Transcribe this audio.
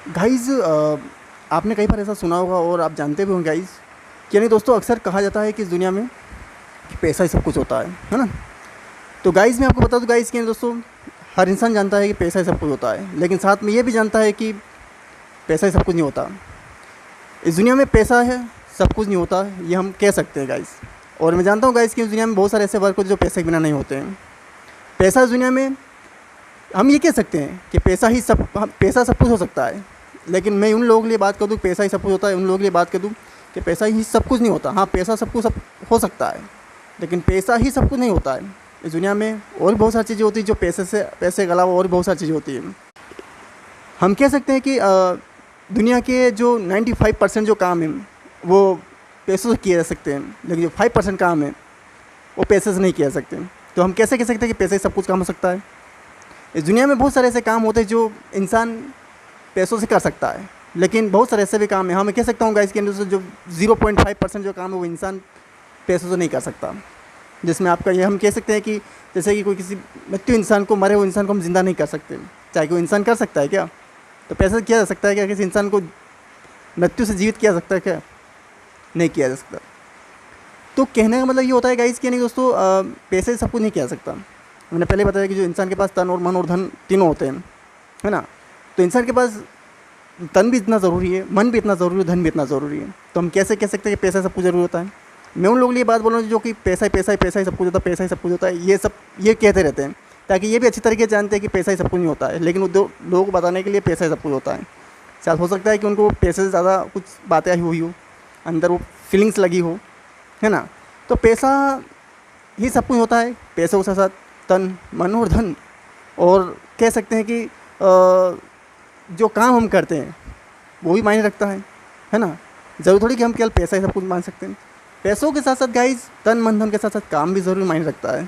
Guys आपने कई बार ऐसा सुना होगा और आप जानते भी होंगे गाइज़ कि नहीं दोस्तों, अक्सर कहा जाता है कि इस दुनिया में कि पैसा ही सब कुछ होता है ना। तो गाइज़ मैं आपको बता दूं गाइज़ कि नहीं दोस्तों, हर इंसान जानता है कि पैसा ही सब कुछ होता है, लेकिन साथ में ये भी जानता है कि पैसा ही सब कुछ नहीं होता। इस दुनिया में पैसा है सब कुछ नहीं होता, ये हम कह सकते हैं गाइज़। और मैं जानता हूँ गाइज़ कि इस दुनिया में बहुत सारे ऐसे वर्क होते हैं जो पैसे के बिना नहीं होते हैं। पैसा इस दुनिया में हम ये कह सकते हैं कि पैसा सब कुछ हो सकता है, लेकिन मैं उन लोगों के लिए बात कर दूँ पैसा ही सब कुछ होता है, उन लोगों के लिए बात कर दूँ कि पैसा ही सब कुछ नहीं होता। हाँ, पैसा सब कुछ सब हो सकता है, लेकिन पैसा ही सब कुछ नहीं होता है। इस दुनिया में और बहुत सारी चीज़ें होती हैं जो पैसे के अलावा और बहुत सारी चीज़ें होती हैं। हम कह सकते हैं कि दुनिया के जो 95% जो काम हैं वो पैसों से किए जा सकते हैं, लेकिन जो 5% काम है वो पैसे से नहीं किए जा सकते। तो हम कैसे कह सकते हैं कि पैसे से सब कुछ काम हो सकता है? इस दुनिया में बहुत सारे ऐसे काम होते हैं जो इंसान पैसों से कर सकता है, लेकिन बहुत सारे ऐसे भी काम हैं, हाँ मैं कह सकता हूँ गाइस के अंदर से जो 0.5% जो काम है वो इंसान पैसों से नहीं कर सकता। जिसमें आपका ये हम कह सकते हैं कि जैसे कि कोई किसी मृत्यु इंसान को, मरे हुए इंसान को हम ज़िंदा नहीं कर सकते। चाहे कोई इंसान कर सकता है क्या? तो पैसे से किया जा सकता है क्या? किसी इंसान को मृत्यु से जीवित किया जा सकता है क्या? नहीं किया जा सकता। तो कहने का मतलब ये होता है गाइस कि नहीं दोस्तों, पैसे से सब कुछ नहीं किया जा सकता। मैंने पहले बताया कि जो इंसान के पास तन और मन और धन तीनों होते हैं, है ना। तो इंसान के पास तन भी इतना ज़रूरी है, मन भी इतना ज़रूरी है, धन भी इतना ज़रूरी है। तो हम कैसे कह सकते हैं कि पैसा सब कुछ ज़रूरी होता है? मैं उन लोगों के लिए बात बोल रहा हूँ जो कि पैसा ही सब कुछ होता है, पैसा ही सब कुछ होता है, ये कहते रहते हैं, ताकि ये भी अच्छी तरीके से जानते हैं कि पैसा ही सब कुछ नहीं होता है, लेकिन वो दो लोगों को बताने के लिए पैसा ही सब कुछ होता है। शायद हो सकता है कि उनको पैसे से ज़्यादा कुछ बातें आई हुई हो, अंदर वो फीलिंग्स लगी हो, है ना। तो पैसा ही सब कुछ होता है, पैसों के साथ साथ तन, मन और धन। और कह सकते हैं कि जो काम हम करते हैं वो भी मायने रखता है ना। ज़रूर थोड़ी कि हम केवल पैसा ही सब कुछ मान सकते हैं। पैसों के साथ साथ गाइस तन मन धन के साथ साथ काम भी ज़रूर मायने रखता है।